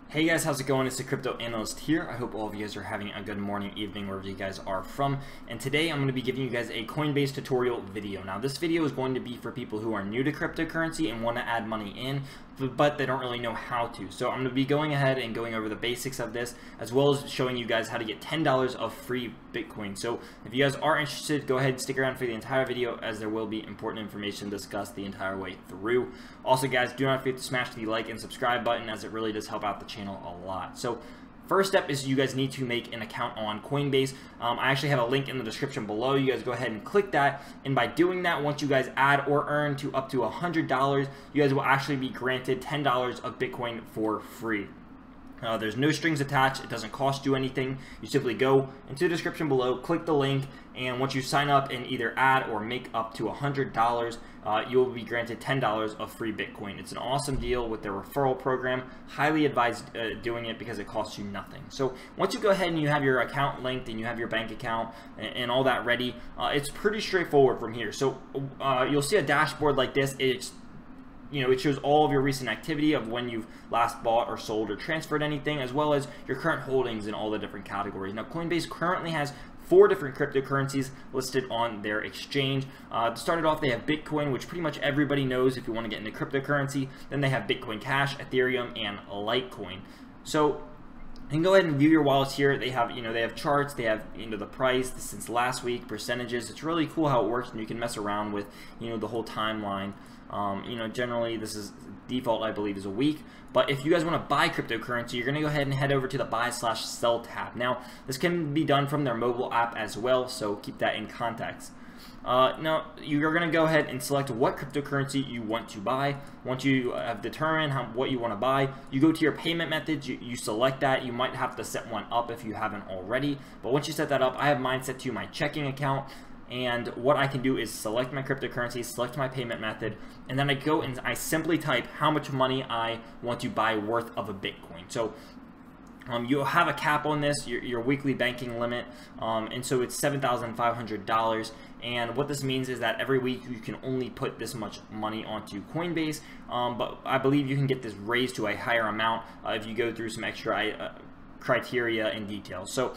Hey guys, how's it going? It's the Crypto Analyst here. I hope all of you guys are having a good morning, evening, wherever you guys are from. And today I'm going to be giving you guys a Coinbase tutorial video. Now this video is going to be for people who are new to cryptocurrency and want to add money in, but they don't really know how to. So I'm going to be going ahead and going over the basics of this, as well as showing you guys how to get $10 of free Bitcoin. So if you guys are interested, go ahead and stick around for the entire video, as there will be important information discussed the entire way through. Also guys, do not forget to smash the like and subscribe button, as it really does help out the channel a lot. So first step is you guys need to make an account on Coinbase. I actually have a link in the description below. You guys go ahead and click that, and by doing that, once you guys add or earn to up to $100, you guys will actually be granted $10 of Bitcoin for free. There's no strings attached. It doesn't cost you anything. You simply go into the description below, click the link, and once you sign up and either add or make up to $100, you will be granted $10 of free Bitcoin. It's an awesome deal with their referral program. Highly advised doing it because it costs you nothing. So once you go ahead and you have your account linked and you have your bank account and all that ready, it's pretty straightforward from here. So you'll see a dashboard like this. It shows all of your recent activity of when you've last bought or sold or transferred anything, as well as your current holdings in all the different categories. Now, Coinbase currently has 4 different cryptocurrencies listed on their exchange. To start it off, they have Bitcoin, which pretty much everybody knows if you want to get into cryptocurrency. Then they have Bitcoin Cash, Ethereum, and Litecoin. So you can go ahead and view your wallets here. They have, they have charts. They have, the price since last week, percentages. It's really cool how it works, and you can mess around with, the whole timeline. Generally this is default, I believe, is a week. But if you guys want to buy cryptocurrency, you're going to go ahead and head over to the buy/sell tab. Now, this can be done from their mobile app as well, so keep that in context. Now, you're going to go ahead and select what cryptocurrency you want to buy. Once you have determined what you want to buy, you go to your payment methods, you select that. You might have to set one up if you haven't already. But once you set that up, I have mine set to my checking account. And what I can do is select my cryptocurrency, select my payment method, and then I go and I simply type how much money I want to buy worth of a Bitcoin. So you'll have a cap on this, your weekly banking limit, and so it's $7,500. And what this means is that every week you can only put this much money onto Coinbase, but I believe you can get this raised to a higher amount if you go through some extra criteria and details. So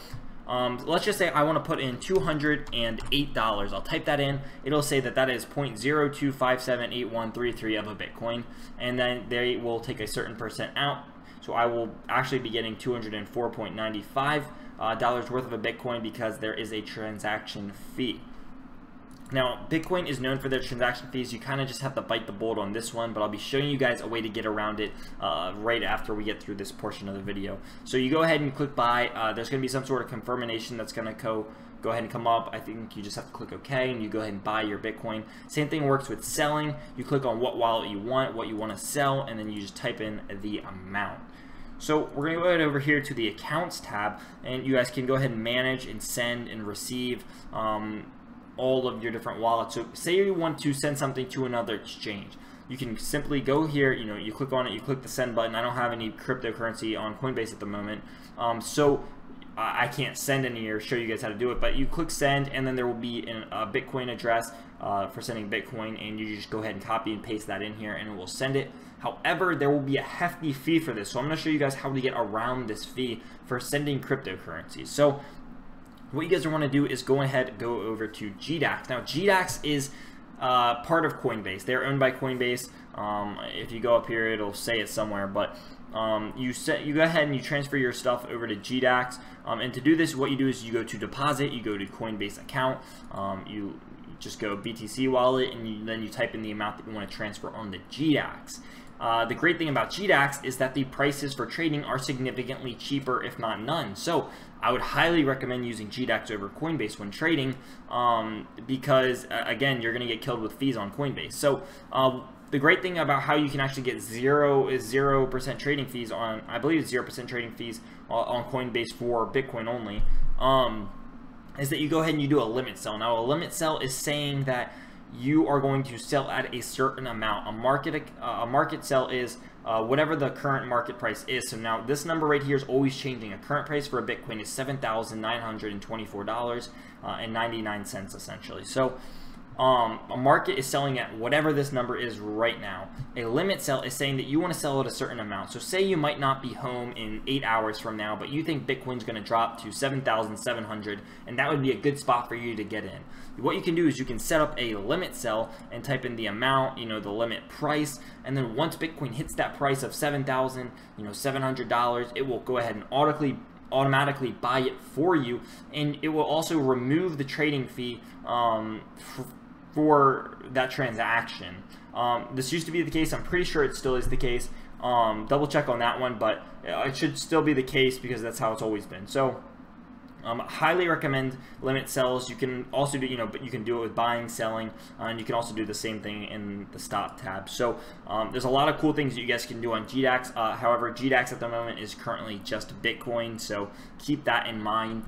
let's just say I want to put in $208. I'll type that in. It'll say that is 0.02578133 of a Bitcoin, and then they will take a certain percent out. So I will actually be getting $204.95 worth of a Bitcoin, because there is a transaction fee. Now, Bitcoin is known for their transaction fees. You kind of just have to bite the bullet on this one, but I'll be showing you guys a way to get around it right after we get through this portion of the video. So you go ahead and click buy. There's going to be some sort of confirmation that's going to go ahead and come up. I think you just have to click OK, and you go ahead and buy your Bitcoin. Same thing works with selling. You click on what wallet you want, what you want to sell, and then you just type in the amount. So we're going to go ahead over here to the accounts tab, and you guys can go ahead and manage and send and receive all of your different wallets. So say you want to send something to another exchange, you can simply go here, you click on it, you click the send button. I don't have any cryptocurrency on Coinbase at the moment, so I can't send any or show you guys how to do it, but you click send, and then there will be a Bitcoin address for sending Bitcoin, and you just go ahead and copy and paste that in here, and it will send it. However, there will be a hefty fee for this, so I'm going to show you guys how to get around this fee for sending cryptocurrency. So what you guys want to do is go ahead and go over to GDAX. Now, GDAX is part of Coinbase. They're owned by Coinbase. If you go up here, it'll say it somewhere, but you go ahead and you transfer your stuff over to GDAX. And to do this, what you do is you go to deposit, you go to Coinbase account, you just go BTC wallet, and then you type in the amount that you want to transfer on the GDAX. The great thing about GDAX is that the prices for trading are significantly cheaper, if not none. So I would highly recommend using GDAX over Coinbase when trading, because again, you're going to get killed with fees on Coinbase. So the great thing about how you can actually get 0% trading fees on, I believe it's 0% trading fees on Coinbase for Bitcoin only, is that you go ahead and you do a limit sell. Now, a limit sell is saying that you are going to sell at a certain amount. A market sell is whatever the current market price is. So now this number right here is always changing. A current price for a Bitcoin is $7,924.99 essentially. So a market is selling at whatever this number is right now. A limit sell is saying that you want to sell at a certain amount. So say you might not be home in 8 hours from now, but you think Bitcoin's going to drop to 7,700, and that would be a good spot for you to get in. What you can do is you can set up a limit sell and type in the amount, the limit price, and then once Bitcoin hits that price of $7,700, it will go ahead and automatically buy it for you, and it will also remove the trading fee for that transaction. This used to be the case. I'm pretty sure it still is the case. Double check on that one, but it should still be the case because that's how it's always been. So highly recommend limit sells. You can also do, but you can do it with buying, selling, and you can also do the same thing in the stop tab. So there's a lot of cool things that you guys can do on GDAX. However, GDAX at the moment is currently just Bitcoin, so keep that in mind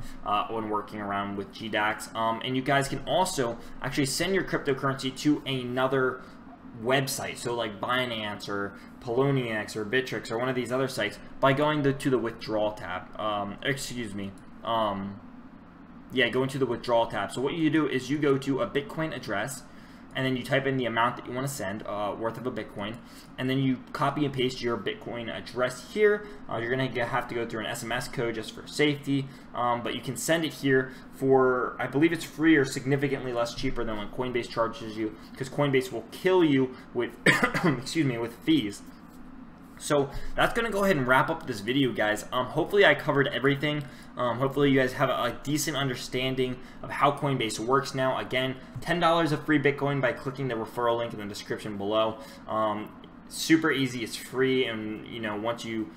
when working around with GDAX. And you guys can also actually send your cryptocurrency to another website, so like Binance or Poloniex or Bittrex or one of these other sites, by going to the withdrawal tab. Go into the withdrawal tab. So what you do is you go to a Bitcoin address, and then you type in the amount that you want to send, worth of a Bitcoin, and then you copy and paste your Bitcoin address here. You're going to have to go through an SMS code just for safety, but you can send it here for, I believe it's free or significantly less cheaper than what Coinbase charges you, because Coinbase will kill you with, with fees. So that's going to go ahead and wrap up this video, guys. Hopefully I covered everything. Hopefully you guys have a decent understanding of how Coinbase works now. Again, $10 of free Bitcoin by clicking the referral link in the description below. Super easy. It's free, and once you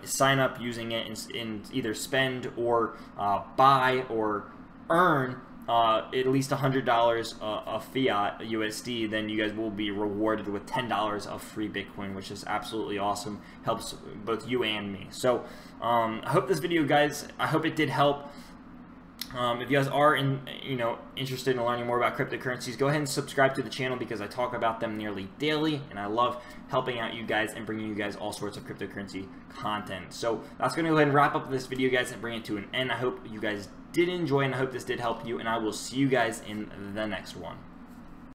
sign up using it in either spend or buy or earn at least $100 of fiat USD, then you guys will be rewarded with $10 of free Bitcoin, which is absolutely awesome. Helps both you and me. So I hope this video, guys, I hope it did help. If you guys are interested in learning more about cryptocurrencies, go ahead and subscribe to the channel because I talk about them nearly daily, and I love helping out you guys and bringing you guys all sorts of cryptocurrency content. So that's going to go ahead and wrap up this video, guys, and bring it to an end. I hope you guys did enjoy, and I hope this did help you, and I will see you guys in the next one.